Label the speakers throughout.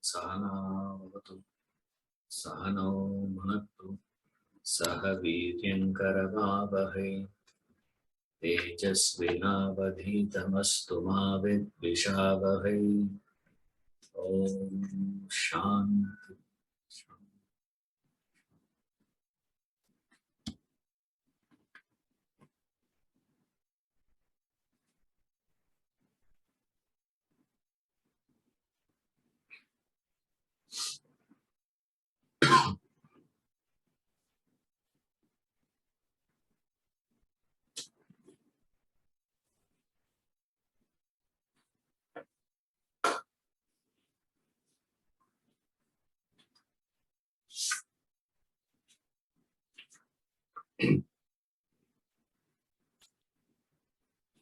Speaker 1: Sahanavatu Sahano Bhunaktu Saha Viryankaravavahe Tejasvinavadhitamastu ma vidvishavahe. Om Shanti.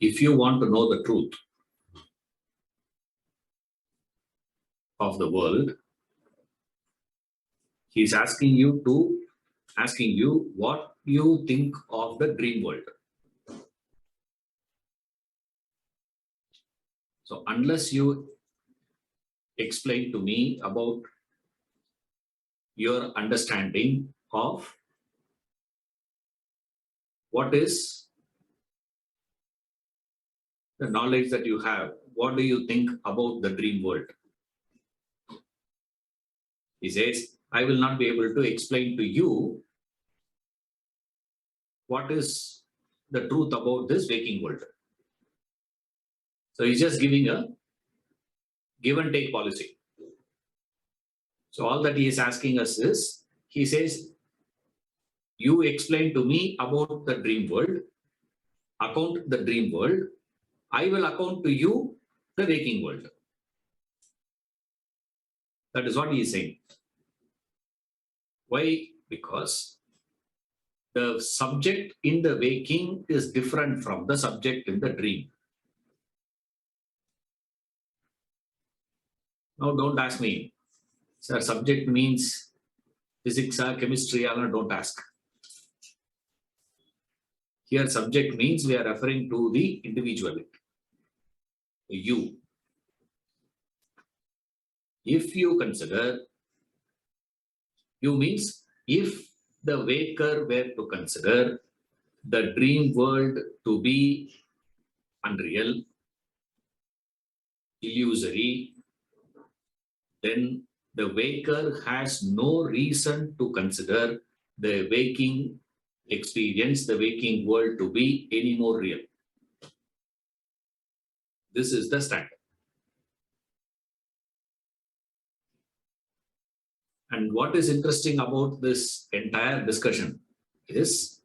Speaker 1: If you want to know the truth of the world, he is asking you what you think of the dream world. So unless you explain to me about your understanding of what is the knowledge that you have, what do you think about the dream world? He says, I will not be able to explain to you what is the truth about this waking world. So he's just giving a give and take policy. So all that he is asking us is, he says, you explain to me about the dream world, account the dream world, I will account to you the waking world. That is what he is saying. Why? Because the subject in the waking is different from the subject in the dream. Now don't ask me, sir, subject means physics or chemistry, or don't ask. Here subject means we are referring to the individual, you. If you consider, you means if the waker were to consider the dream world to be unreal, illusory, then the waker has no reason to consider the waking experience, the waking world to be any more real. This is the standard. And what is interesting about this entire discussion is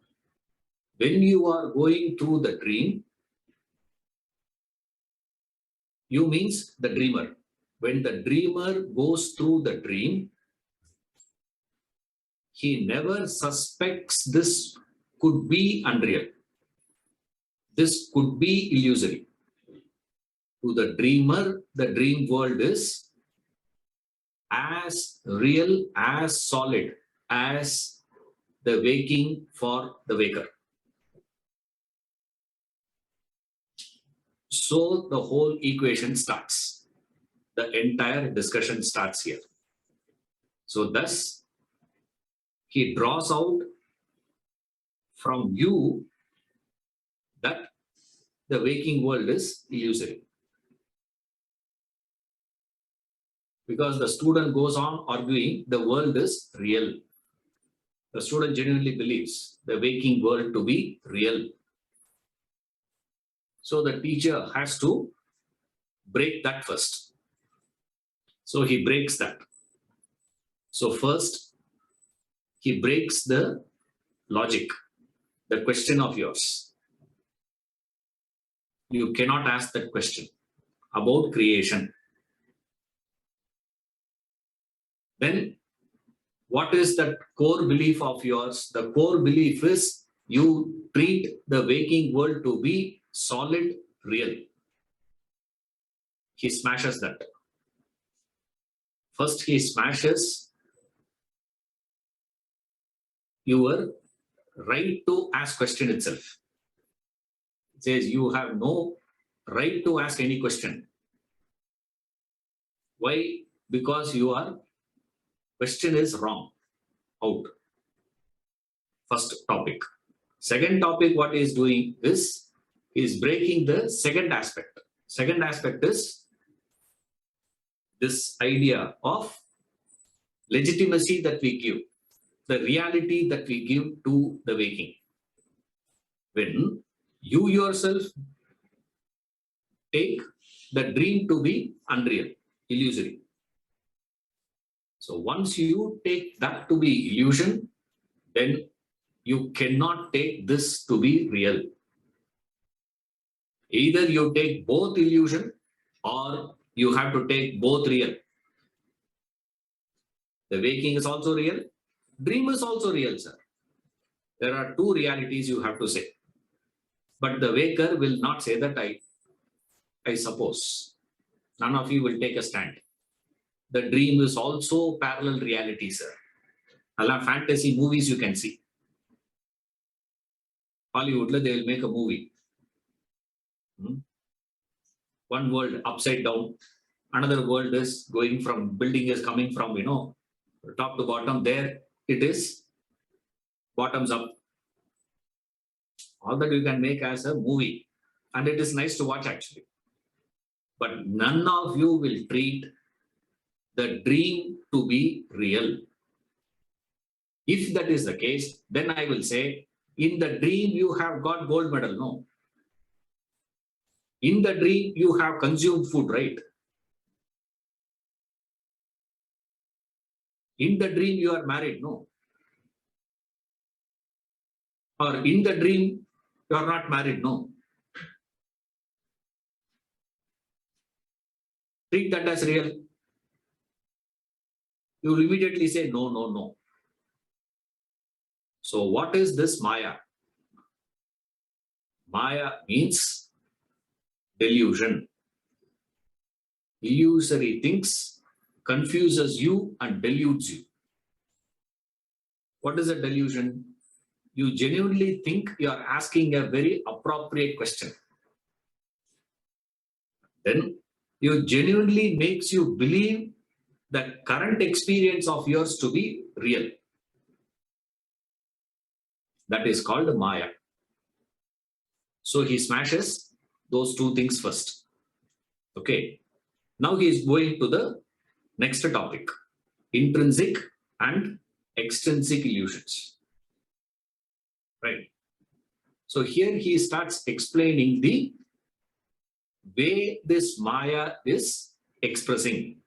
Speaker 1: when you are going through the dream, you means the dreamer. When the dreamer goes through the dream, he never suspects this could be unreal. This could be illusory. To the dreamer, the dream world is as real, as solid as the waking for the waker. So the whole equation starts. The entire discussion starts here. So thus, he draws out from you that the waking world is illusory. Because the student goes on arguing the world is real. The student genuinely believes the waking world to be real. So the teacher has to break that first. So he breaks that. So first, he breaks the logic, the question of yours. You cannot ask that question about creation. Then what is that core belief of yours? The core belief is you treat the waking world to be solid, real. He smashes that. First, he smashes your right to ask question itself. It says you have no right to ask any question. Why? Because your question is wrong. Out. First topic. Second topic, what he is doing is breaking the second aspect. Second aspect is this idea of legitimacy that we give, the reality that we give to the waking. When you yourself take the dream to be unreal, illusory. So once you take that to be illusion, then you cannot take this to be real. Either you take both illusion or you have to take both real. The waking is also real, dream is also real, sir. There are two realities you have to say. But the waker will not say that I suppose. None of you will take a stand. The dream is also parallel reality, sir. A lot of fantasy movies you can see. Hollywood, they will make a movie. One world upside down. Another world is going from, building is coming from, top to bottom. There it is bottoms up. All that you can make as a movie. And it is nice to watch actually. But none of you will treat the dream to be real. If that is the case, then I will say, in the dream you have got gold medal, no. In the dream you have consumed food, right? In the dream you are married, no. Or in the dream you are not married, no. Treat that as real. You will immediately say, no, no, no. So what is this Maya? Maya means delusion. Illusory things confuses you and deludes you. What is a delusion? You genuinely think you are asking a very appropriate question. Then you genuinely makes you believe that current experience of yours to be real. That is called Maya. So he smashes those two things first. Okay. Now he is going to the next topic. Intrinsic and extrinsic illusions. Right. So here he starts explaining the way this Maya is expressing,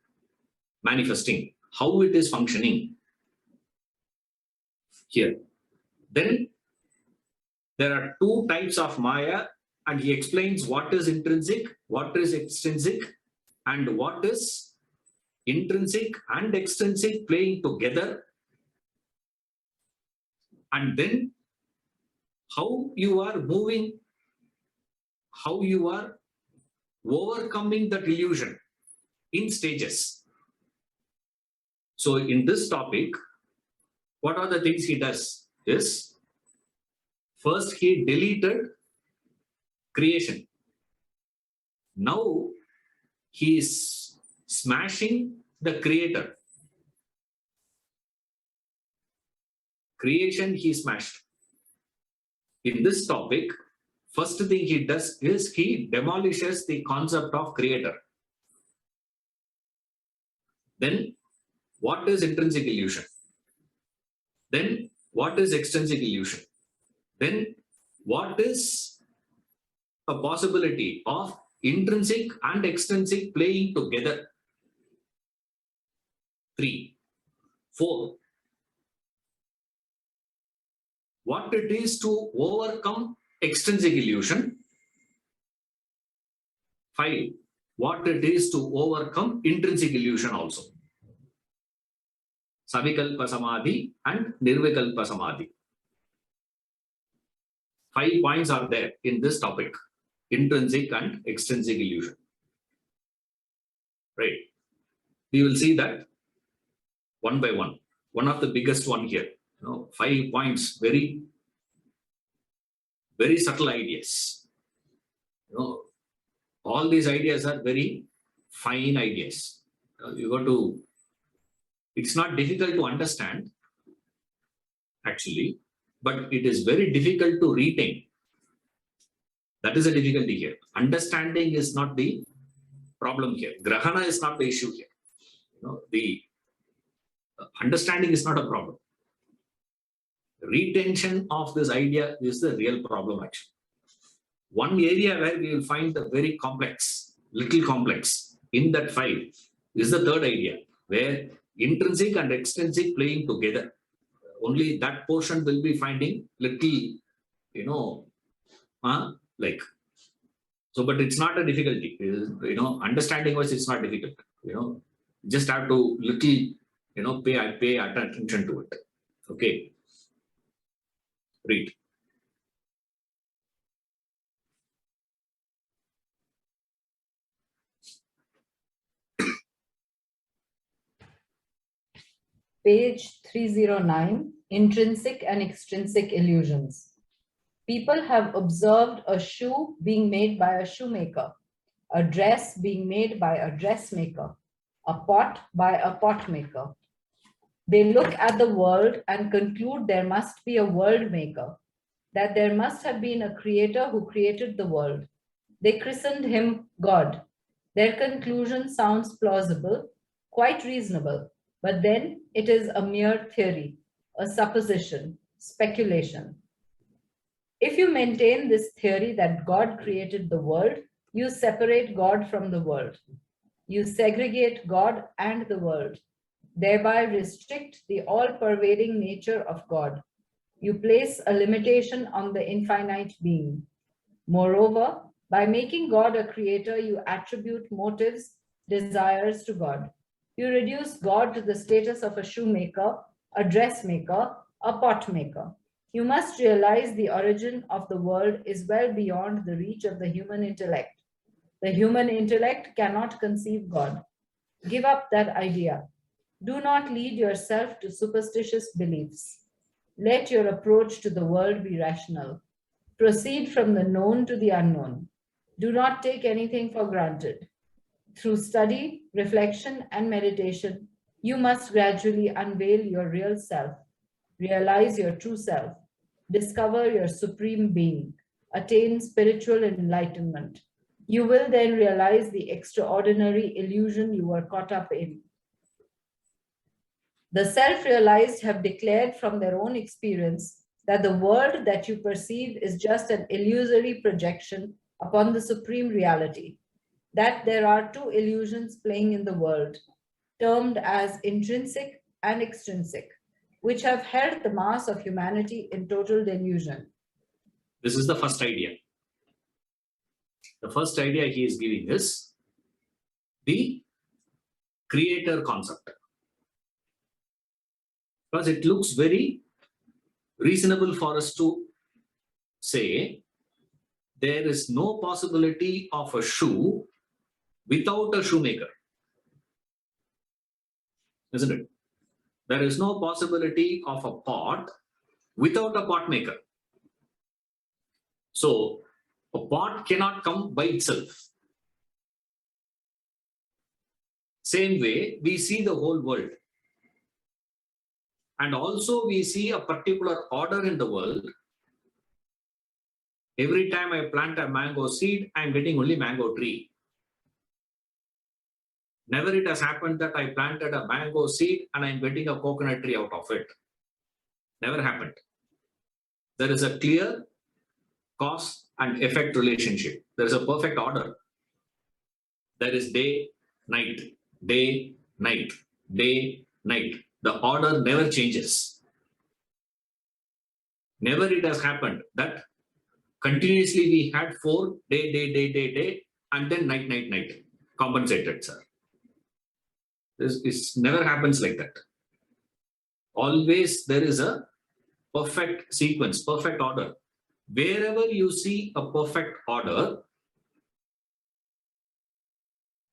Speaker 1: manifesting, how it is functioning here. Then there are two types of Maya, and he explains what is intrinsic, what is extrinsic, and what is intrinsic and extrinsic playing together. And then how you are moving, how you are overcoming that illusion in stages. So in this topic, what are the things he does is, first he deleted creation. Now he is smashing the creator. Creation he smashed. In this topic, first thing he does is he demolishes the concept of creator. Then what is intrinsic illusion? Then what is extrinsic illusion? Then what is a possibility of intrinsic and extrinsic playing together? 3, 4. What it is to overcome extrinsic illusion. 5. What it is to overcome intrinsic illusion also. Savikalpa Samadhi and Nirvikalpa Samadhi. 5 points are there in this topic. Intrinsic and extrinsic illusion. Right. We will see that one by one. One of the biggest one here. 5 points, very very subtle ideas. You know, all these ideas are very fine ideas. You got to, it's not difficult to understand, actually, but it is very difficult to retain. That is a difficulty here. Understanding is not the problem here. Grahana is not the issue here. You know, the understanding is not a problem. Retention of this idea is the real problem, actually. One area where we will find the very complex, little complex in that five is the third idea, where intrinsic and extrinsic playing together. Only that portion will be finding little, you know, like, so, but it's not a difficulty. You know, understanding wise, it's not difficult. You know, just have to little, you know, pay attention to it. Okay. Read.
Speaker 2: Page 309, Intrinsic and Extrinsic Illusions. People have observed a shoe being made by a shoemaker, a dress being made by a dressmaker, a pot by a potmaker. They look at the world and conclude there must be a world maker, that there must have been a creator who created the world. They christened him God. Their conclusion sounds plausible, quite reasonable, but then it is a mere theory, a supposition, speculation. If you maintain this theory that God created the world, you separate God from the world. You segregate God and the world, thereby restrict the all-pervading nature of God. You place a limitation on the infinite being. Moreover, by making God a creator, you attribute motives, desires to God. You reduce God to the status of a shoemaker, a dressmaker, a potmaker. You must realize the origin of the world is well beyond the reach of the human intellect. The human intellect cannot conceive God. Give up that idea. Do not lead yourself to superstitious beliefs. Let your approach to the world be rational. Proceed from the known to the unknown. Do not take anything for granted. Through study, reflection, and meditation, you must gradually unveil your real self, realize your true self, discover your supreme being, attain spiritual enlightenment. You will then realize the extraordinary illusion you were caught up in. The self-realized have declared from their own experience that the world that you perceive is just an illusory projection upon the supreme reality, that there are two illusions playing in the world, termed as intrinsic and extrinsic, which have held the mass of humanity in total delusion.
Speaker 1: This is the first idea. The first idea he is giving is the creator concept. Because it looks very reasonable for us to say there is no possibility of a shoe without a shoemaker. Isn't it? There is no possibility of a pot without a pot maker. So a pot cannot come by itself. Same way, we see the whole world. And also we see a particular order in the world. Every time I plant a mango seed, I am getting only mango tree. Never it has happened that I planted a mango seed and I am getting a coconut tree out of it. Never happened. There is a clear cause and effect relationship. There is a perfect order. There is day, night, day, night, day, night. The order never changes. Never it has happened that continuously we had 4 day, and then night, night, night. Compensated, sir. This never happens like that. Always there is a perfect sequence, perfect order. Wherever you see a perfect order,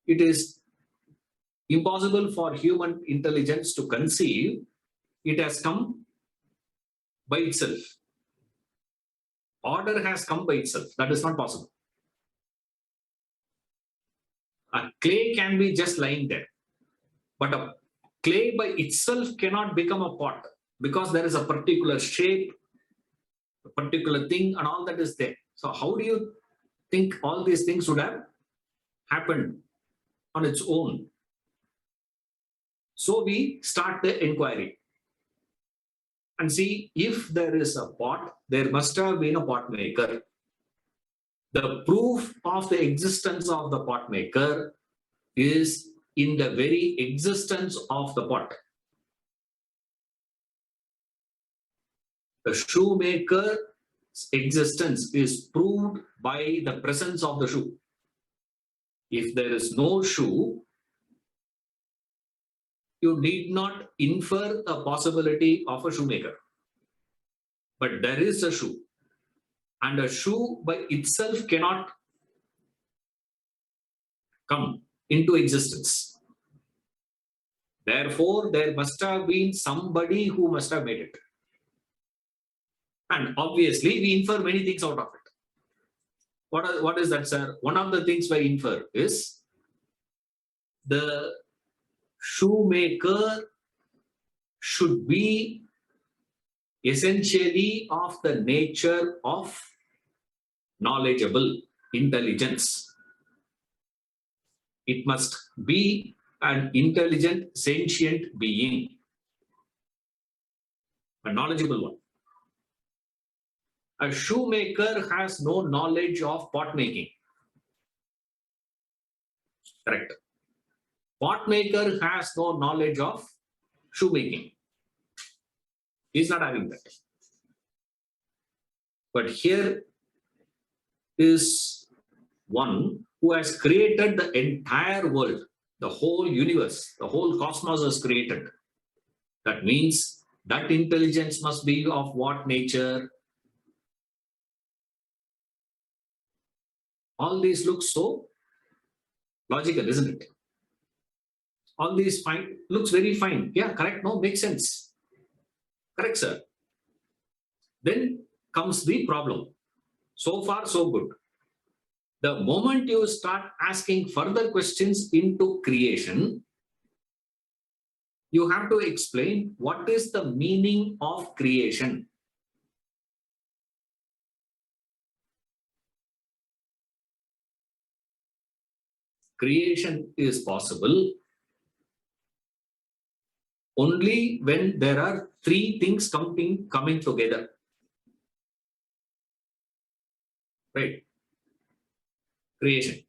Speaker 1: it is impossible for human intelligence to conceive it has come by itself. order has come by itself. That is not possible. A clay can be just lying there, but a clay by itself cannot become a pot because there is a particular shape, a particular thing, and all that is there. So how do you think all these things would have happened on its own? So we start the inquiry and see if there is a pot, there must have been a pot maker. The proof of the existence of the pot maker is in the very existence of the pot. The shoemaker's existence is proved by the presence of the shoe. If there is no shoe, you need not infer a possibility of a shoemaker. But there is a shoe, and a shoe by itself cannot come into existence. Therefore, there must have been somebody who must have made it. And obviously, we infer many things out of it. What is that, sir? One of the things we infer is the shoemaker should be essentially of the nature of knowledgeable intelligence. It must be an intelligent, sentient being, a knowledgeable one. A shoemaker has no knowledge of pot making. Correct. Pot maker has no knowledge of shoemaking. He's not having that. But here is one who has created the entire world, the whole universe, the whole cosmos is created. That means that intelligence must be of what nature? All these look so logical, isn't it? All these fine, looks very fine. Yeah, correct. No, makes sense. Correct, sir. Then comes the problem. So far, so good. The moment you start asking further questions into creation, you have to explain what is the meaning of creation. Creation is possible only when there are three things coming together. Right? Creation.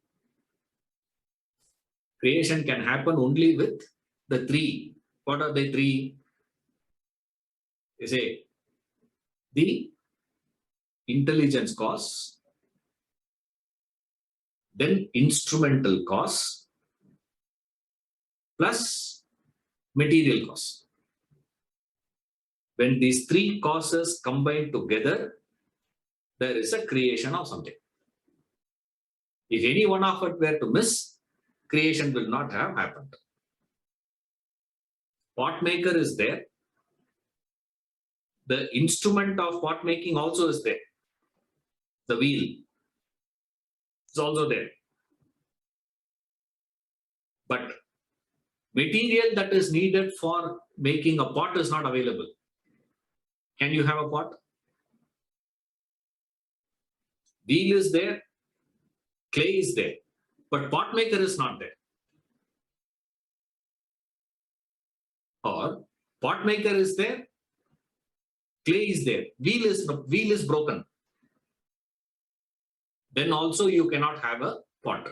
Speaker 1: Creation can happen only with the three. What are the three? You say the intelligence cause, then instrumental cause, plus material cause. When these three causes combine together, there is a creation of something. If any one of it were to miss, creation will not have happened. Pot maker is there. The instrument of pot making also is there. The wheel is also there. But material that is needed for making a pot is not available. Can you have a pot? Wheel is there, clay is there, but pot maker is not there. Or pot maker is there, clay is there, wheel is broken. Then also you cannot have a pot.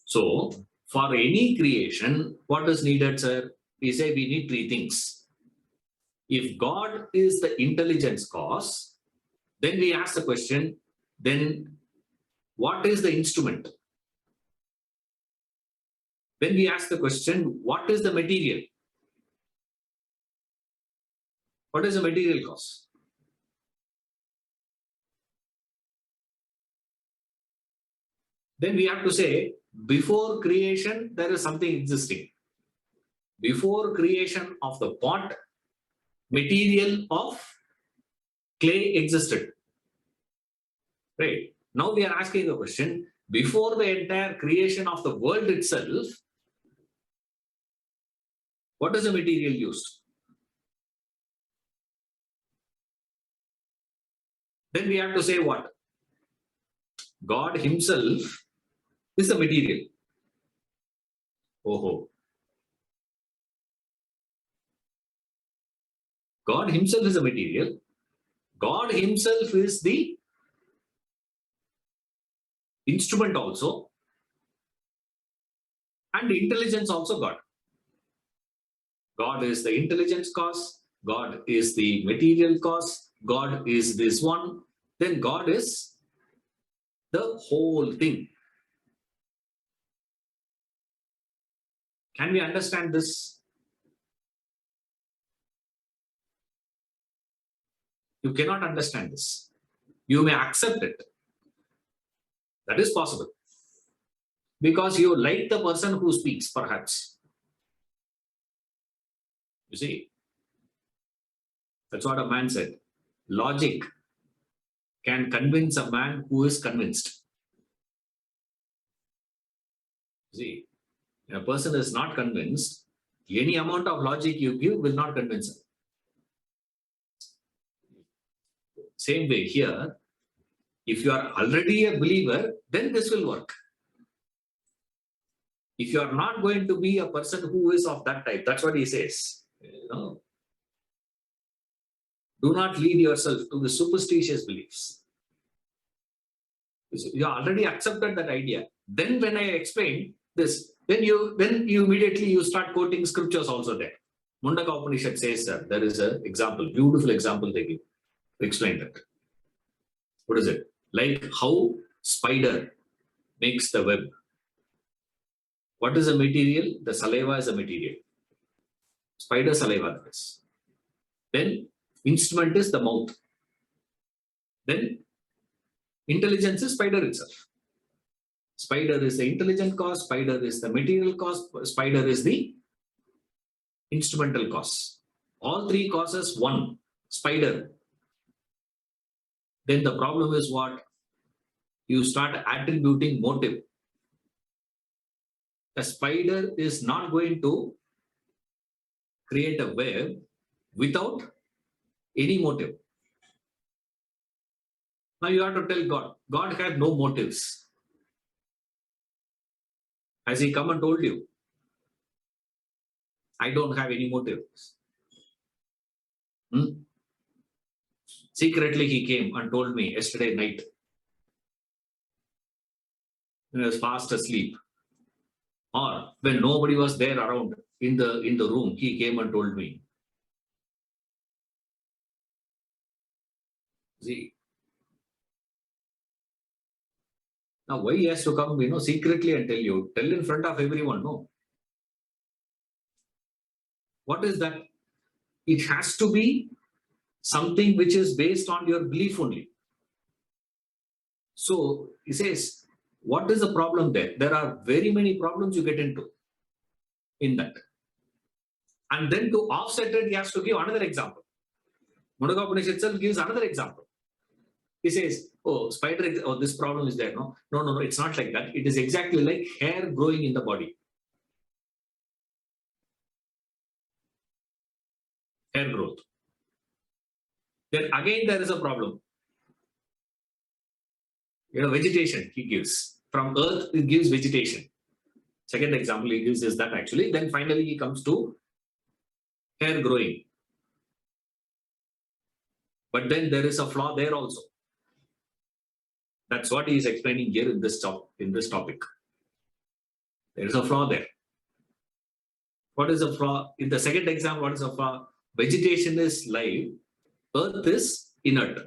Speaker 1: So for any creation, what is needed, sir? We say we need three things. If God is the intelligence cause, then we ask the question, then what is the instrument? Then we ask the question, what is the material? What is the material cause? Then we have to say, before creation, there is something existing. Before creation of the pot, material of clay existed. Right. Now we are asking a question. Before the entire creation of the world itself, what is the material used? Then we have to say what? God himself is the material. Oh. God himself is a material. God himself is the instrument also. And intelligence also God. God is the intelligence cause. God is the material cause. God is this one. Then God is the whole thing. Can we understand this? You cannot understand this. You may accept it. That is possible. Because you like the person who speaks, perhaps. You see, that's what a man said. Logic can convince a man who is convinced. You see, when a person is not convinced, any amount of logic you give will not convince him. Same way here, if you are already a believer, then this will work. If you are not going to be a person who is of that type, that's what he says. You know, do not lead yourself to the superstitious beliefs. You already accepted that idea. Then when I explain this, then you immediately start quoting scriptures also there. Mundaka Upanishad says that there is an example, beautiful example they give to explain that. What is it? Like how spider makes the web. What is the material? The saliva is the material. Spider saliva is. Then instrument is the mouth. Then intelligence is spider itself. Spider is the intelligent cause, spider is the material cause, spider is the instrumental cause. All three causes one, spider. Then the problem is what? You start attributing motive. The spider is not going to create a web without any motive. Now you have to tell God. God had no motives. Has he come and told you? I don't have any motives. Secretly he came and told me yesterday night. When I was fast asleep. Or when nobody was there around in the room, he came and told me. See. Now why he has to come, secretly and tell you? Tell in front of everyone, no. What is that? It has to be something which is based on your belief only. So he says, what is the problem there? There are very many problems you get into in that. And then to offset it, he has to give another example. Mundaka Upanishad itself gives another example. He says, oh, spider, oh, this problem is there. No, it's not like that. It is exactly like hair growing in the body. Hair growth. Then again, there is a problem. Vegetation he gives. From earth, he gives vegetation. Second example he gives is that actually. Then finally he comes to hair growing. But then there is a flaw there also. That's what he is explaining here in this topic. There is a flaw there. What is the flaw? In the second example, what is the flaw? Vegetation is live, earth is inert.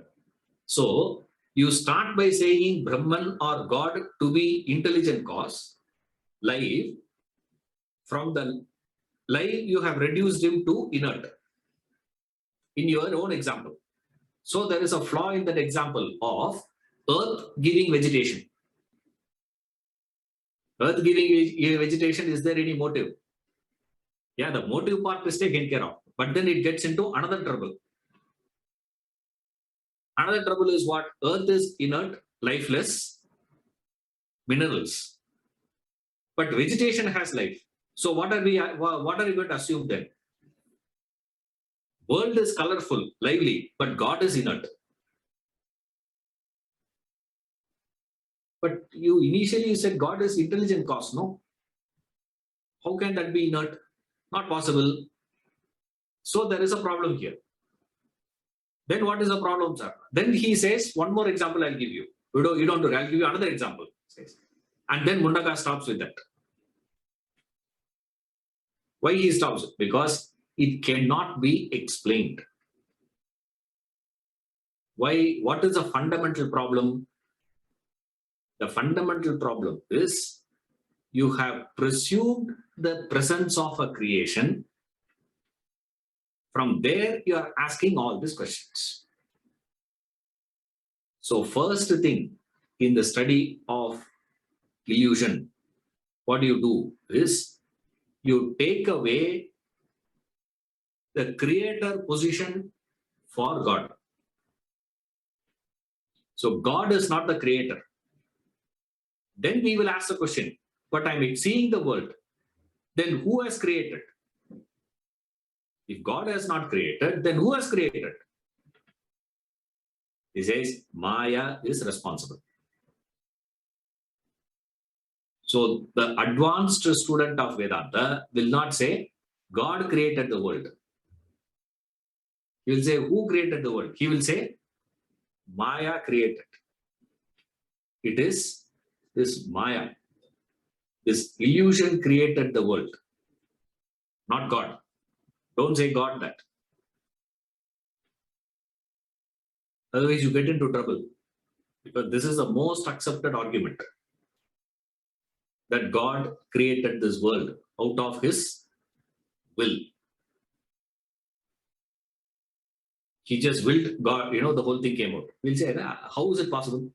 Speaker 1: So you start by saying Brahman or God to be intelligent cause, live. From the live, you have reduced him to inert in your own example. So there is a flaw in that example of earth giving vegetation. Earth giving vegetation, is there any motive? Yeah, the motive part is taken care of. But then it gets into another trouble. Another trouble is what? Earth is inert, lifeless minerals. But vegetation has life. So what are you going to assume then? World is colorful, lively, but God is inert. But you initially said God is intelligent cause, no? How can that be inert? Not possible. So there is a problem here. Then what is the problem, sir? Then he says, one more example I'll give you. You don't do it. I'll give you another example. And then Mundaka stops with that. Why he stops? Because it cannot be explained. Why? What is the fundamental problem? The fundamental problem is you have presumed the presence of a creation. From there, you are asking all these questions. So first thing in the study of illusion, what you do is you take away the creator position for God. So God is not the creator. Then we will ask the question, but I'm seeing the world. Then who has created? If God has not created, then who has created? He says Maya is responsible. So the advanced student of Vedanta will not say God created the world. He will say who created the world? He will say Maya created. It is this Maya. This illusion created the world, not God. Don't say God that. Otherwise, you get into trouble. Because this is the most accepted argument. That God created this world out of his will. He just willed God, the whole thing came out. We'll say, how is it possible?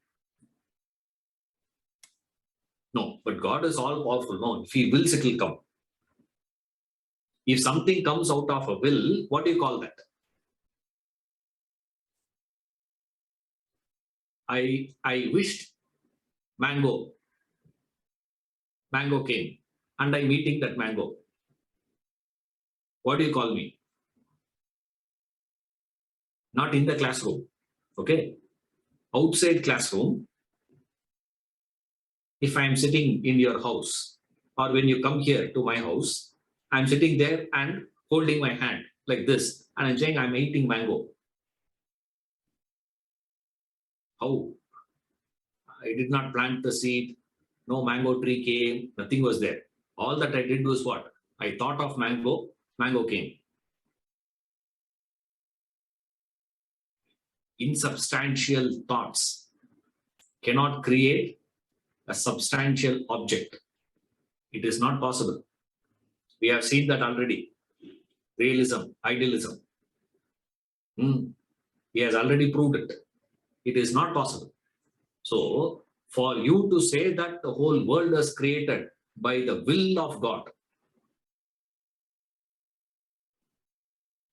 Speaker 1: No, but God is all powerful. No, if he wills, it will come. If something comes out of a will, what do you call that? I wished mango. Mango came and I'm eating that mango. What do you call me? Not in the classroom. Okay. Outside classroom, if I'm sitting in your house or when you come here to my house, I'm sitting there and holding my hand like this and I'm saying I'm eating mango. How? I did not plant the seed. No mango tree came. Nothing was there. All that I did was what? I thought of mango. Mango came. Insubstantial thoughts cannot create a substantial object. It is not possible. We have seen that already. Realism, idealism. He has already proved it. It is not possible. So, for you to say that the whole world is created by the will of God,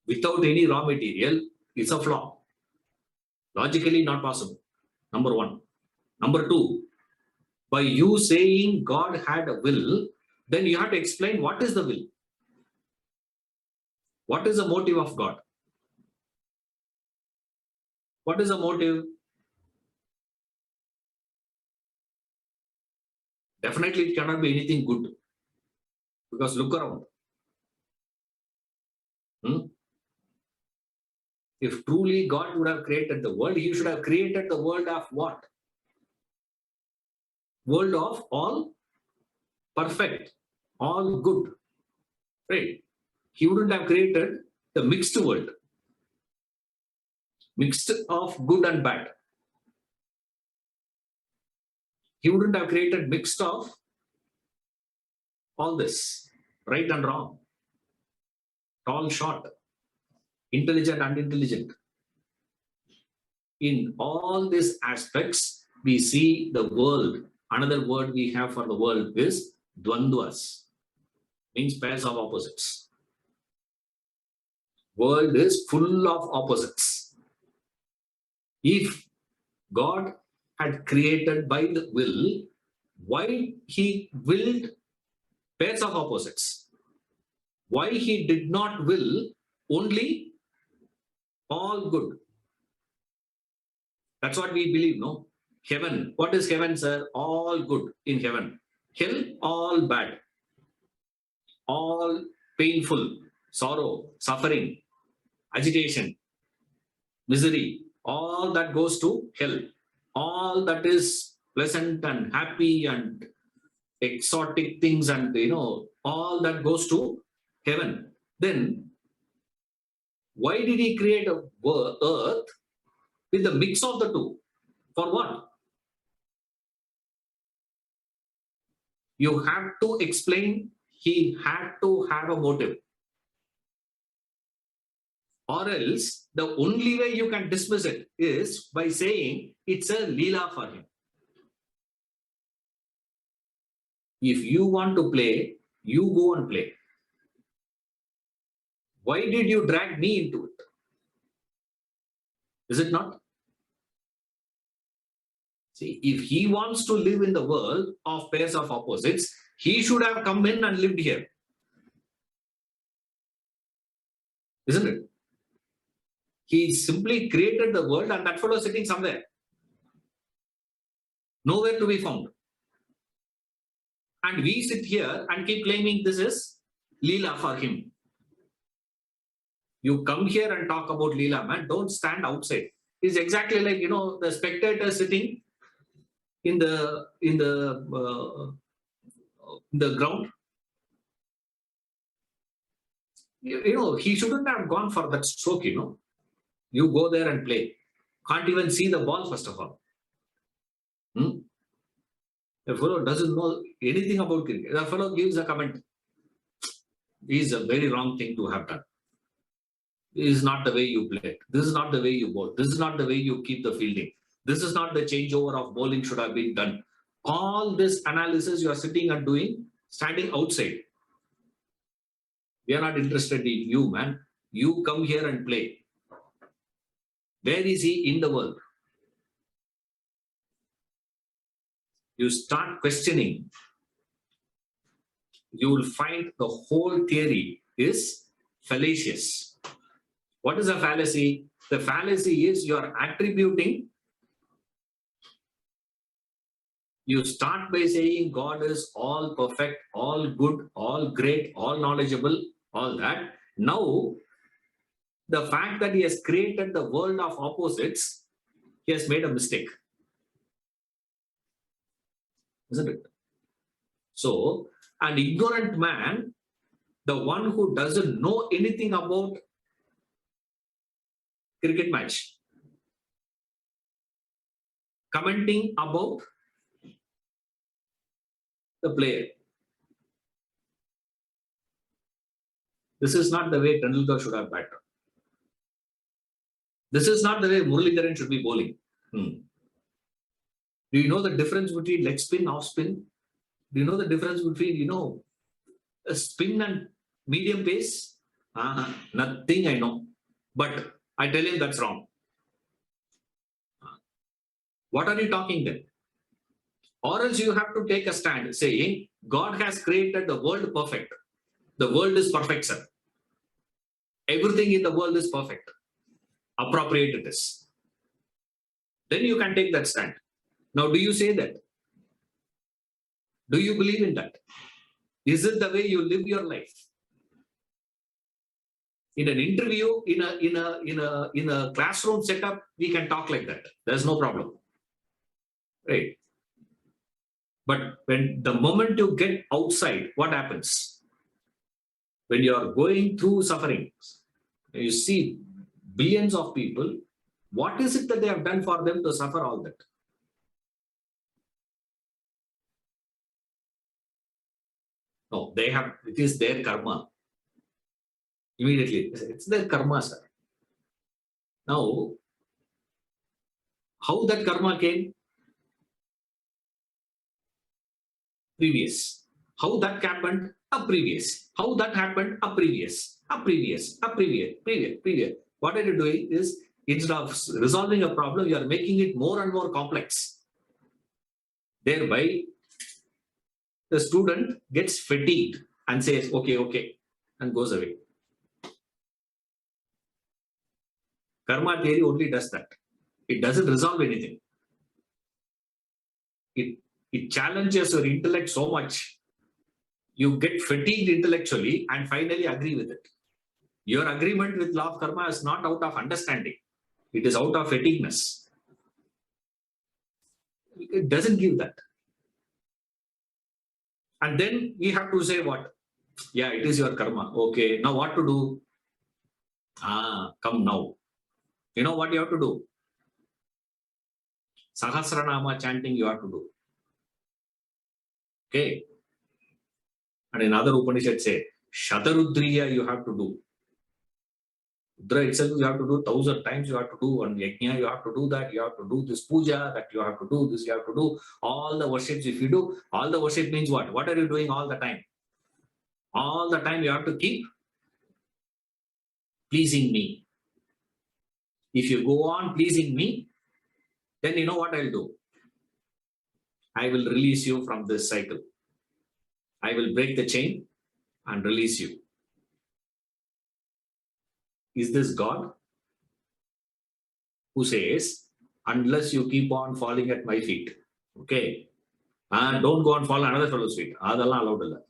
Speaker 1: without any raw material, is a flaw. Logically not possible. Number one. Number two, by you saying God had a will, then you have to explain what is the will. What is the motive of God? What is the motive? Definitely it cannot be anything good. Because look around. If truly God would have created the world, he should have created the world of what? World of all perfect, all good. Right? He wouldn't have created the mixed world. Mixed of good and bad. He wouldn't have created mixed of all this, right and wrong, tall, short, intelligent, unintelligent. In all these aspects, we see the world. Another word we have for the world is dvandvas, means pairs of opposites. World is full of opposites. If God had created by the will, why he willed pairs of opposites? Why he did not will only all good? That's what we believe, no? Heaven. What is heaven, sir? All good in heaven. Hell, all bad. All painful, sorrow, suffering, agitation, misery. All that goes to hell. All that is pleasant and happy and exotic things and, all that goes to heaven. Then, why did he create a earth with the mix of the two? For what? You have to explain. He had to have a motive. Or else, the only way you can dismiss it is by saying it's a leela for him. If you want to play, you go and play. Why did you drag me into it? Is it not? See, if he wants to live in the world of pairs of opposites, he should have come in and lived here. Isn't it? He simply created the world and that fellow is sitting somewhere. Nowhere to be found. And we sit here and keep claiming this is Leela for him. You come here and talk about Leela, man. Don't stand outside. It's exactly like, the spectator sitting in the ground. He shouldn't have gone for that stroke, You go there and play. Can't even see the ball, first of all. The fellow doesn't know anything about cricket. The fellow gives a comment. This is a very wrong thing to have done. This is not the way you play. This is not the way you bowl. This is not the way you keep the fielding. This is not the changeover of bowling should have been done. All this analysis you are sitting and doing, standing outside. We are not interested in you, man. You come here and play. Where is he in the world? You start questioning, you will find the whole theory is fallacious. What is a fallacy? The fallacy is you are attributing. You start by saying God is all perfect, all good, all great, all knowledgeable, all that. Now, the fact that he has created the world of opposites, he has made a mistake. Isn't it? So, an ignorant man, the one who doesn't know anything about cricket match, commenting about the player. This is not the way Tendulkar should have batted. This is not the way Muralidharan should be bowling. Do you know the difference between leg spin, off spin? Do you know the difference between, a spin and medium pace? Nothing I know. But I tell him that's wrong. What are you talking then? Or else you have to take a stand saying, God has created the world perfect. The world is perfect, sir. Everything in the world is perfect. Appropriate it is. Then you can take that stand. Now, do you say that? Do you believe in that? Is it the way you live your life? In an interview, in a classroom setup, we can talk like that. There's no problem. Right? But when the moment you get outside, what happens? When you are going through suffering, you see billions of people, what is it that they have done for them to suffer all that? No, they have, it is their karma. Immediately, it's their karma, sir. Now, how that karma came? Previous. How that happened? A previous. How that happened? A previous. A previous. A previous. Previous. What are you doing is, instead of resolving a problem, you are making it more and more complex. Thereby, the student gets fatigued and says, okay, okay, and goes away. Karma theory only does that. It doesn't resolve anything. It challenges your intellect so much. You get fatigued intellectually and finally agree with it. Your agreement with law of karma is not out of understanding. It is out of fatigueness. It doesn't give that. And then we have to say what? Yeah, it is your karma. Okay, now what to do? Come now. You know what you have to do? Sahasranama chanting you have to do. Okay. And in other Upanishads say, Shatarudriya you have to do. Rudra itself you have to do 1,000 times you have to do, and Yajna you have to do that, you have to do this puja, that you have to do this, you have to do all the worships. If you do, all the worship means what? What are you doing all the time? All the time you have to keep pleasing me. If you go on pleasing me, then you know what I'll do? I will release you from this cycle. I will break the chain and release you. Is this God who says, unless you keep on falling at my feet, okay, and don't go and fall another fellow's feet. Adalla allowed.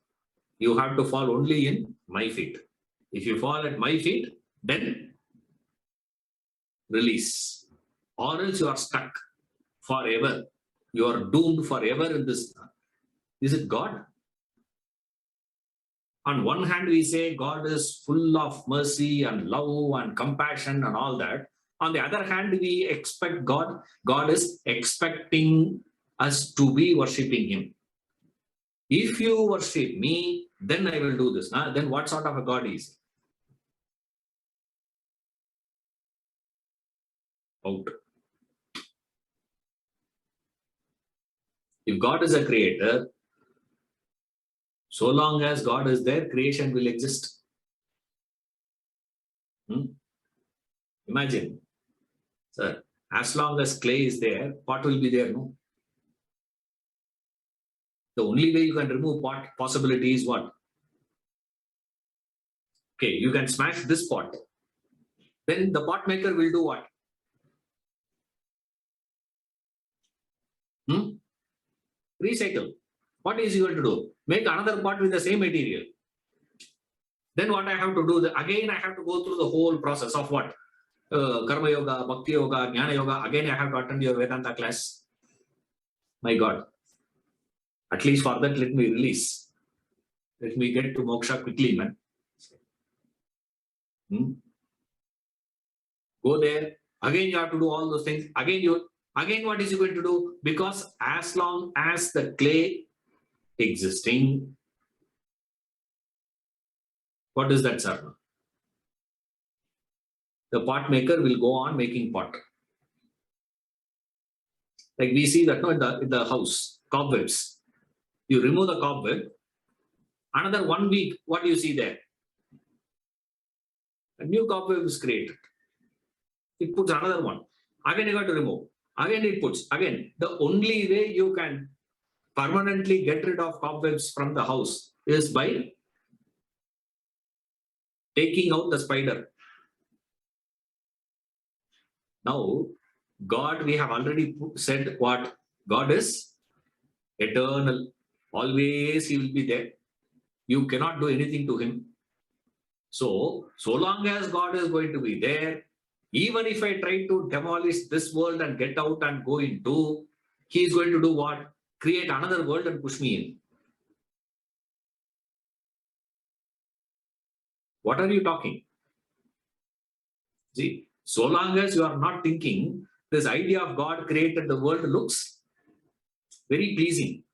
Speaker 1: You have to fall only in my feet. If you fall at my feet, then release. Or else you are stuck forever. You are doomed forever in this. Is it God? On one hand, we say God is full of mercy and love and compassion and all that. On the other hand, we expect God is expecting us to be worshipping Him. If you worship me, then I will do this. Then what sort of a God is he? Out. If God is a creator, so long as God is there, creation will exist. Imagine, sir, as long as clay is there, pot will be there, no? The only way you can remove pot possibility is what? Okay, you can smash this pot. Then the pot maker will do what? Recycle. What is he going to do? Make another pot with the same material. Then what I have to do? Again, I have to go through the whole process of what? Karma Yoga, Bhakti Yoga, Jnana Yoga. Again, I have to attend your Vedanta class. My God. At least for that, let me release. Let me get to moksha quickly, man. Go there. Again, you have to do all those things. Again, what is he going to do? Because as long as the clay existing, what is that, sir? The pot maker will go on making pot. Like we see that in the house, cobwebs. You remove the cobweb, another 1 week, what do you see there? A new cobweb is created. It puts another one. Again, you got to remove. Again, it puts. Again, the only way you can permanently get rid of cobwebs from the house is by taking out the spider. Now, God, we have already said what? God is eternal. Always He will be there. You cannot do anything to Him. So long as God is going to be there, even if I try to demolish this world and get out and go into, He is going to do what? Create another world and push me in. What are you talking? See, so long as you are not thinking, this idea of God created the world looks very pleasing.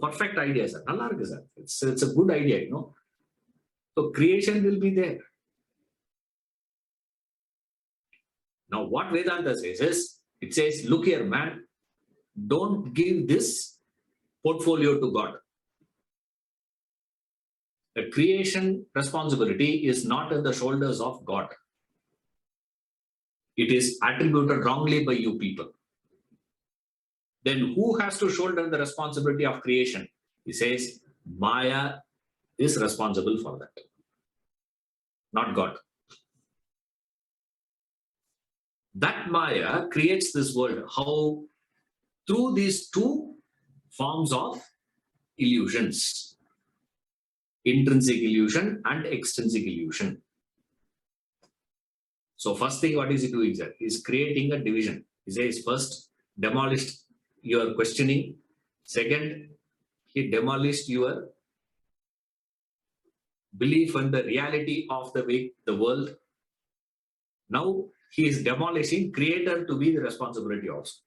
Speaker 1: Perfect idea, sir. It's a good idea, So creation will be there. Now, what Vedanta says is, it says, look here, man, don't give this portfolio to God. The creation responsibility is not in the shoulders of God. It is attributed wrongly by you people. then who has to shoulder the responsibility of creation? He says, Maya is responsible for that, not God. That Maya creates this world. How? Through these two forms of illusions, intrinsic illusion and extrinsic illusion. So first thing, what is he doing, sir? He is creating a division. He says, first, demolished your questioning. Second, he demolished your belief in the reality of the world. Now he is demolishing creator to be the responsibility also.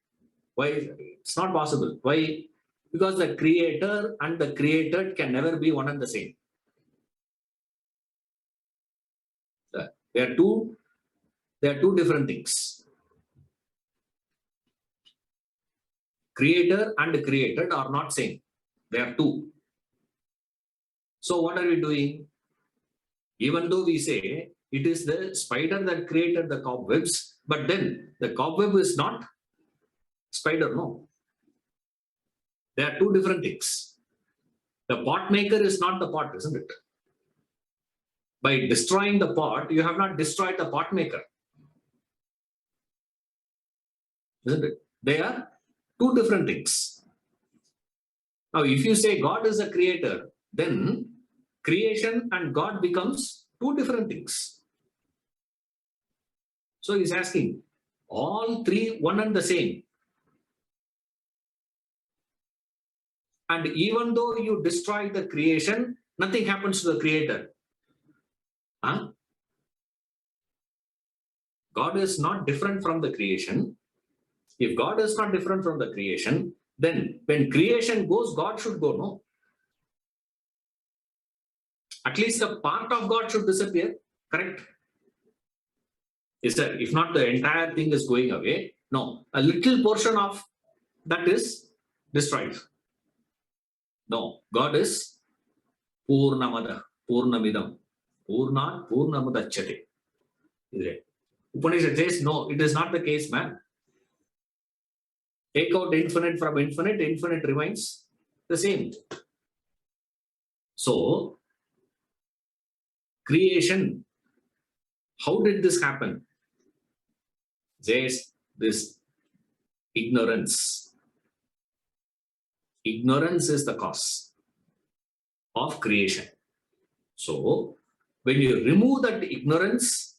Speaker 1: Why? It's not possible. Why? Because the creator and the created can never be one and the same. They are two different things. Creator and created are not same. They are two. So what are we doing? Even though we say it is the spider that created the cobwebs, but then the cobweb is not spider, no. They are two different things. The pot maker is not the pot, isn't it? By destroying the pot, you have not destroyed the pot maker. Isn't it? They are two different things. Now, if you say God is a creator, then creation and God becomes two different things. So he's asking, all three one and the same. And even though you destroy the creation, nothing happens to the creator. Huh? God is not different from the creation. If God is not different from the creation, then when creation goes, God should go, no? At least a part of God should disappear, correct? Is that, if not the entire thing is going away, no, a little portion of that is destroyed. No, God is Purnamada, Purnamidam, Purnat, Purnamadachyate. Upanishad says, no, it is not the case, man. Take out infinite from infinite, infinite remains the same. So, creation, how did this happen? There's this ignorance. Ignorance is the cause of creation. So, when you remove that ignorance,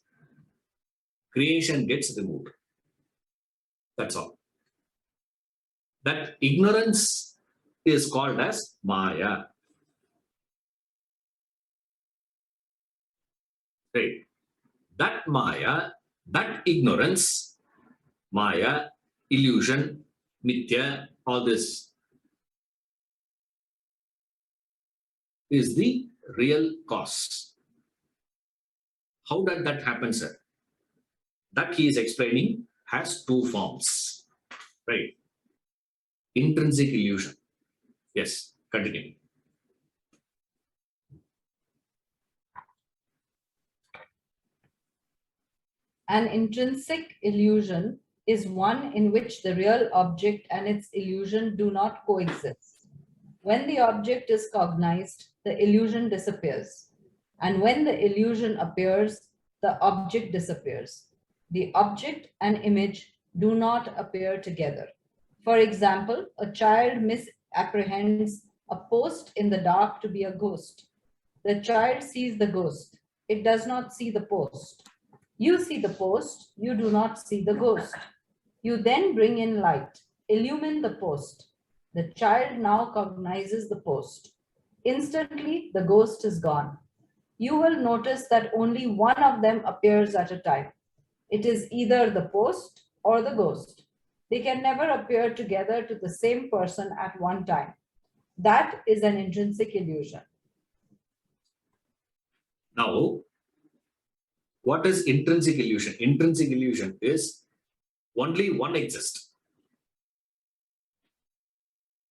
Speaker 1: creation gets removed. That's all. That ignorance is called as Maya. Right. That Maya, that ignorance, Maya, illusion, Mithya, all this is the real cause. How did that happen, sir? That he is explaining has two forms. Right. Intrinsic illusion. Yes, continue.
Speaker 2: An intrinsic illusion is one in which the real object and its illusion do not coexist. When the object is cognized, the illusion disappears. And when the illusion appears, the object disappears. The object and image do not appear together. For example, a child misapprehends a post in the dark to be a ghost. The child sees the ghost. It does not see the post. You see the post, you do not see the ghost. You then bring in light, illumine the post. The child now cognizes the post. Instantly, the ghost is gone. You will notice that only one of them appears at a time. It is either the post or the ghost. They can never appear together to the same person at one time. That is an intrinsic illusion.
Speaker 1: Now, what is intrinsic illusion? Intrinsic illusion is only one exists.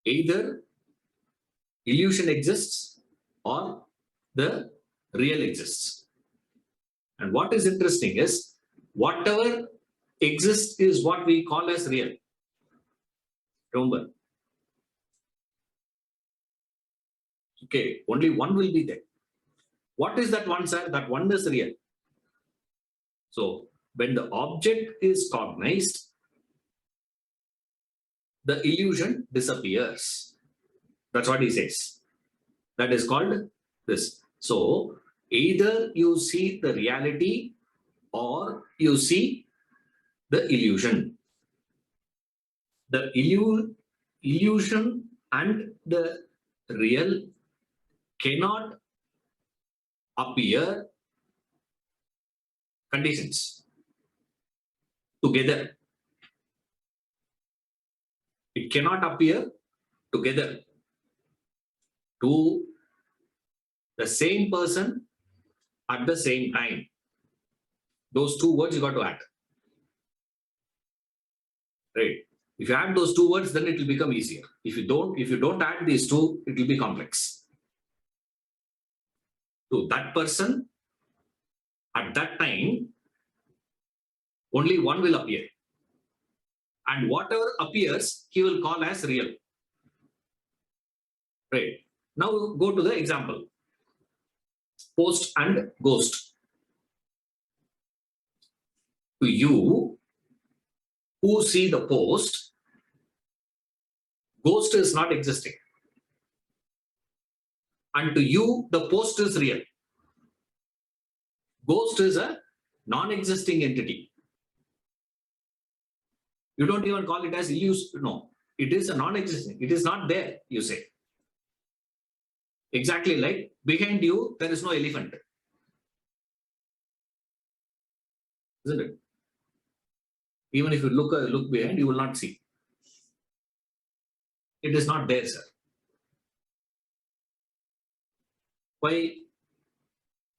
Speaker 1: Either illusion exists or the real exists. And what is interesting is whatever exists is what we call as real. Remember. Okay, only one will be there. What is that one, sir? That one is real. So when the object is cognized, the illusion disappears. That's what he says. That is called this. So either you see the reality or you see the illusion. The illusion and the real cannot appear conditions together. It cannot appear together to the same person at the same time. Those two words you got to add. Right? If you add those two words, then it will become easier. If you don't add these two, it will be complex. To that person, at that time, only one will appear. And whatever appears, he will call as real. Right. Now go to the example. Post and ghost. To you who see the post, ghost is not existing. And to you, the post is real. Ghost is a non-existing entity. You don't even call it as illusion. No, it is a non-existing. It is not there, you say. Exactly like behind you, there is no elephant. Isn't it? Even if you look behind, you will not see. It is not there, sir. Why?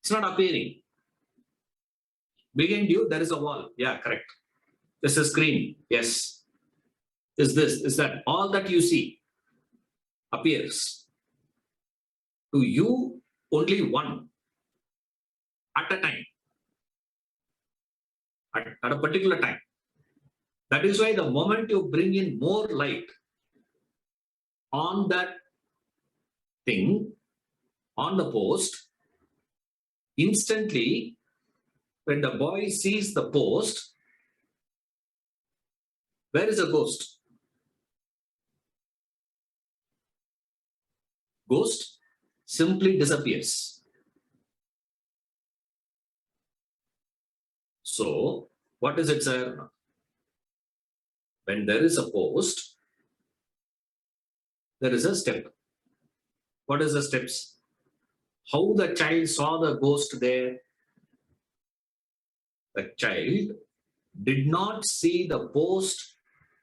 Speaker 1: It's not appearing. Behind you, there is a wall. Yeah, correct. This is a screen. Yes. Is this, is that. All that you see appears. To you, only one at a time. At a particular time. That is why the moment you bring in more light on that thing, on the post, instantly, when the boy sees the post, where is the ghost? Ghost simply disappears. So, what is it, sir? When there is a post, there is a step. What is the steps? How the child saw the ghost there? The child did not see the post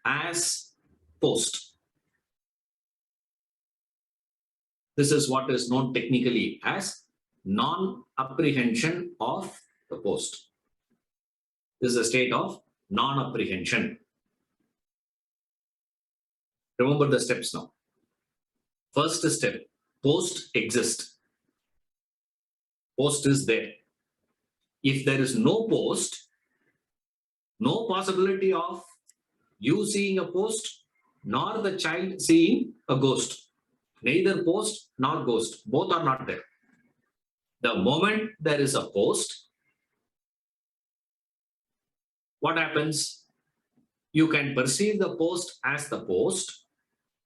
Speaker 1: as post. This is what is known technically as non-apprehension of the post. This is a state of non-apprehension. Remember the steps now. First step, post exists. Post is there. If there is no post, no possibility of you seeing a post, nor the child seeing a ghost. Neither post nor ghost. Both are not there. The moment there is a post, what happens? You can perceive the post as the post,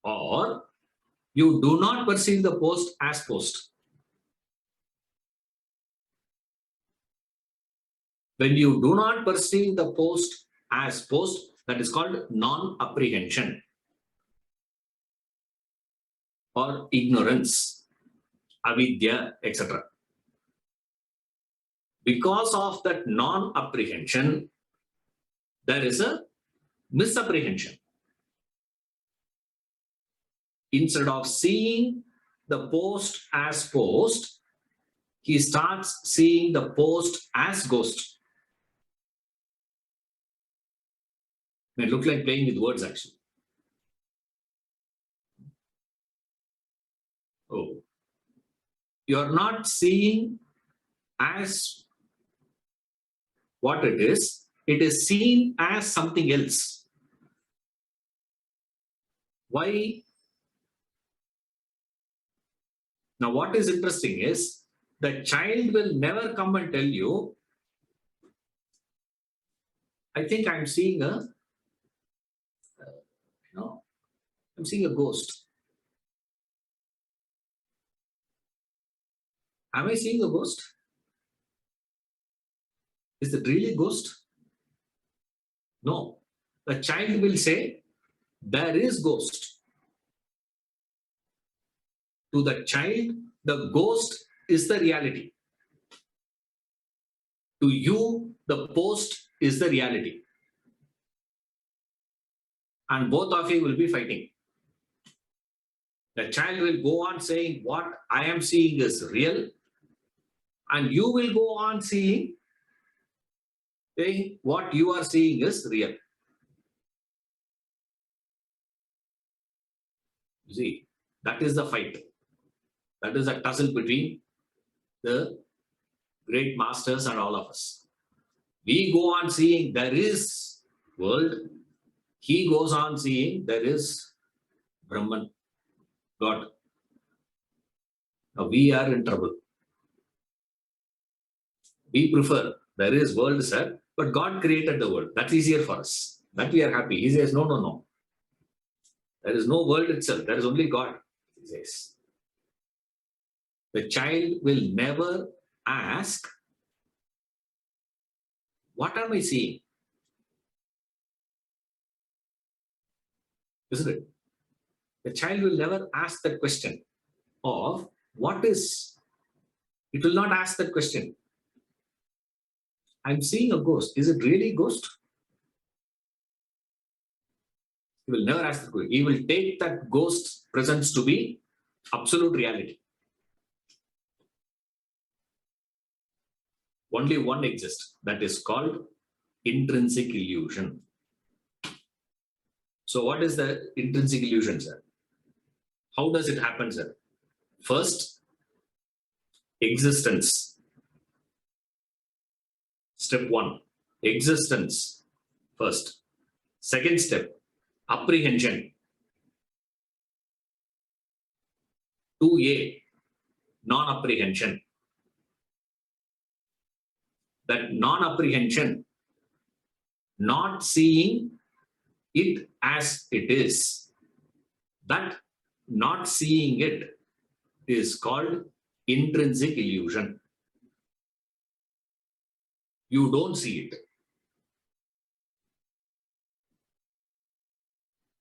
Speaker 1: or you do not perceive the post as post. When you do not perceive the post as post, that is called non-apprehension or ignorance, avidya, etc. Because of that non-apprehension, there is a misapprehension. Instead of seeing the post as post, he starts seeing the post as ghost. It may look like playing with words actually. Oh, you are not seeing as what it is seen as something else. Why? Now, what is interesting is the child will never come and tell you, I think I'm seeing I'm seeing a ghost. Am I seeing a ghost? Is it really a ghost? No. The child will say, there is ghost. To the child, the ghost is the reality. To you, the post is the reality. And both of you will be fighting. The child will go on saying what I am seeing is real, and you will go on saying what you are seeing is real. You see, that is the fight. That is a tussle between the great masters and all of us. We go on seeing there is world. He goes on seeing there is Brahman, God. Now we are in trouble. We prefer there is world, sir, but God created the world. That's easier for us. That we are happy. He says, no, no, no. There is no world itself. There is only God, he says. The child will never ask, what am I seeing? Isn't it? The child will never ask that question of what is. It will not ask that question. I'm seeing a ghost. Is it really a ghost? He will never ask the question. He will take that ghost presence to be absolute reality. Only one exists. That is called intrinsic illusion. So what is the intrinsic illusion, sir? How does it happen, sir? First, existence. Step 1, existence first. Second step, apprehension. 2A, non-apprehension. That non-apprehension, not seeing it as it is. That not seeing it is called intrinsic illusion. You don't see it.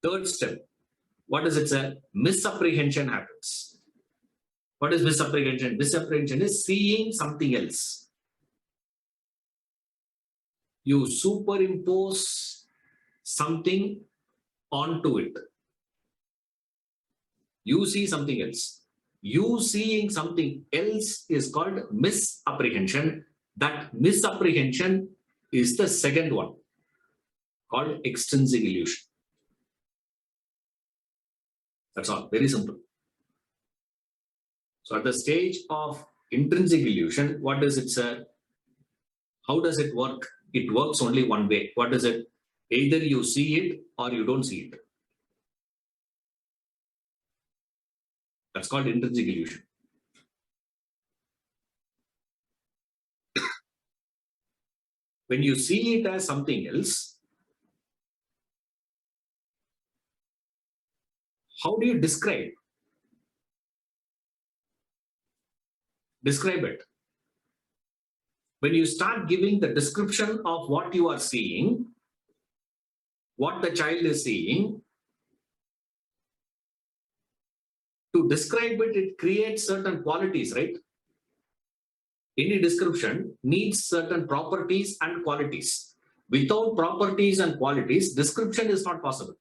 Speaker 1: Third step, what is it, sir? Misapprehension happens. What is misapprehension? Misapprehension is seeing something else. You superimpose something onto it. You see something else. You seeing something else is called misapprehension. That misapprehension is the second one, called extrinsic illusion. That's all, very simple. So at the stage of intrinsic illusion, what does it say? How does it work? It works only one way. What is it? Either you see it or you don't see it. That's called intrinsic illusion. When you see it as something else, how do you describe? Describe it. When you start giving the description of what you are seeing, what the child is seeing, to describe it, it creates certain qualities, right? Any description needs certain properties and qualities. Without properties and qualities, description is not possible.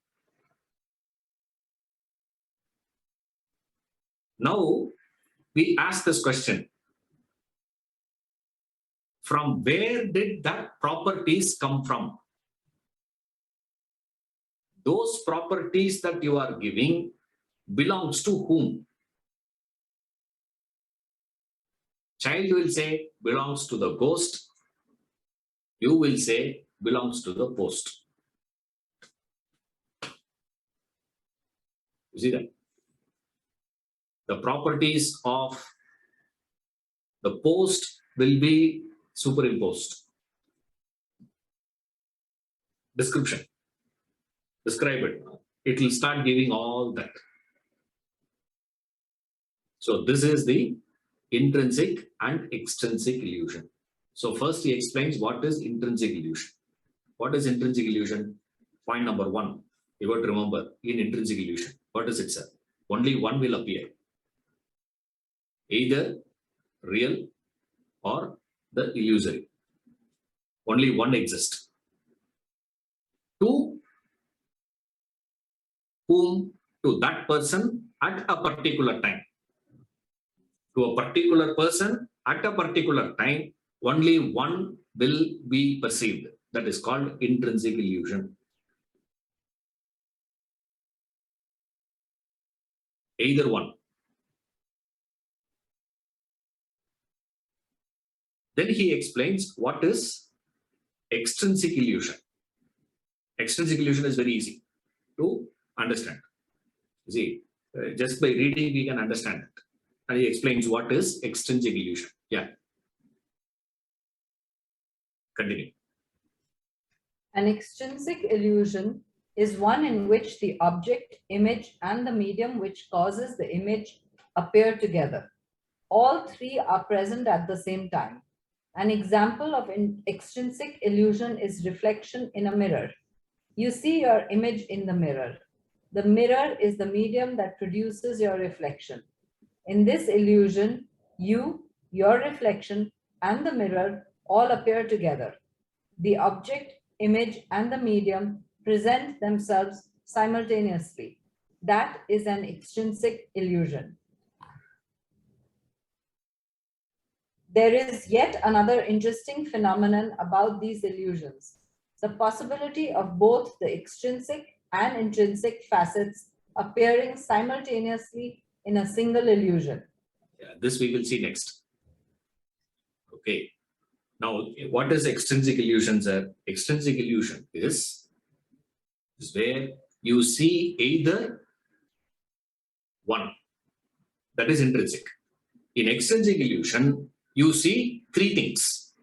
Speaker 1: Now, we ask this question. From where did that properties come from? Those properties that you are giving belongs to whom? Child will say belongs to the ghost. You will say belongs to the post. You see that? The properties of the post will be superimposed. Description. Describe it. It will start giving all that. So this is the intrinsic and extrinsic illusion. So first he explains what is intrinsic illusion. What is intrinsic illusion? Point number one. You got to remember, in intrinsic illusion, what is it, sir? Only one will appear. Either real or the illusory. Only one exists. To whom? To that person at a particular time. To a particular person at a particular time, only one will be perceived. That is called intrinsic illusion. Either one. Then he explains what is extrinsic illusion. Extrinsic illusion is very easy to understand. You see, just by reading we can understand it. And he explains what is extrinsic illusion. Yeah. Continue.
Speaker 2: An extrinsic illusion is one in which the object, image, and the medium which causes the image appear together. All three are present at the same time. An example of an extrinsic illusion is reflection in a mirror. You see your image in the mirror. The mirror is the medium that produces your reflection. In this illusion, you, your reflection, and the mirror all appear together. The object, image, and the medium present themselves simultaneously. That is an extrinsic illusion. There is yet another interesting phenomenon about these illusions: the possibility of both the extrinsic and intrinsic facets appearing simultaneously in a single illusion.
Speaker 1: Yeah, this we will see next. Okay. Now, what is extrinsic illusion, sir? Extrinsic illusion is where you see either one. That is intrinsic. In extrinsic illusion, you see three things.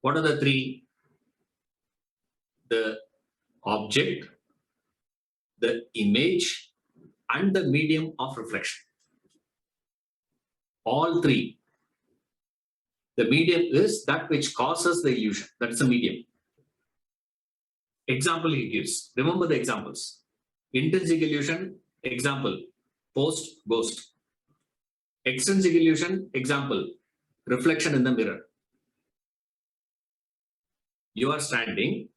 Speaker 1: What are the three? The object, the image, and the medium of reflection. All three. The medium is that which causes the illusion. That is the medium. Example he gives. Remember the examples. Intrinsic illusion, example, post, ghost. Extrinsic illusion, example, reflection in the mirror. You are standing,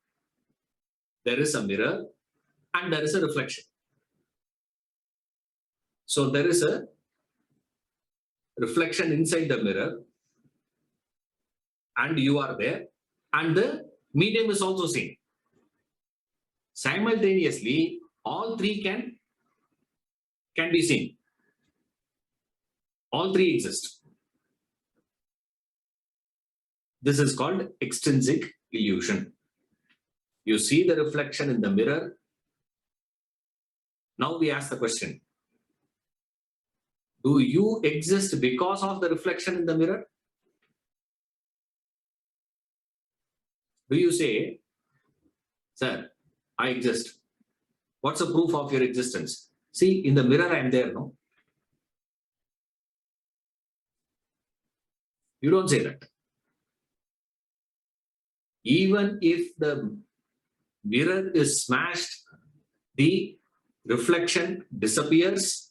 Speaker 1: there is a mirror, and there is a reflection. So there is a reflection inside the mirror, and you are there, and the medium is also seen. Simultaneously, all three can be seen. All three exist. This is called extrinsic illusion. You see the reflection in the mirror. Now we ask the question, do you exist because of the reflection in the mirror? Do you say, sir, I exist? What's the proof of your existence? See, in the mirror I am there, no? You don't say that. Even if the mirror is smashed, the reflection disappears,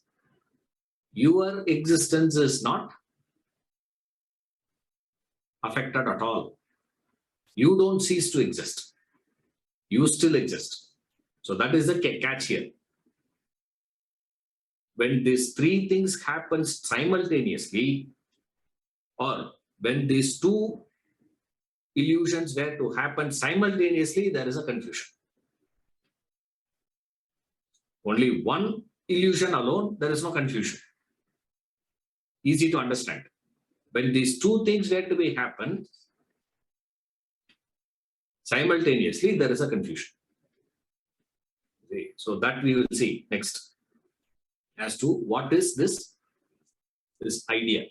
Speaker 1: your existence is not affected at all. You don't cease to exist. You still exist. So that is the catch here. When these three things happen simultaneously, or when these two illusions were to happen simultaneously, there is a confusion. Only one illusion alone, there is no confusion. Easy to understand. When these two things were to happen simultaneously, there is a confusion. So that we will see next as to what is this idea.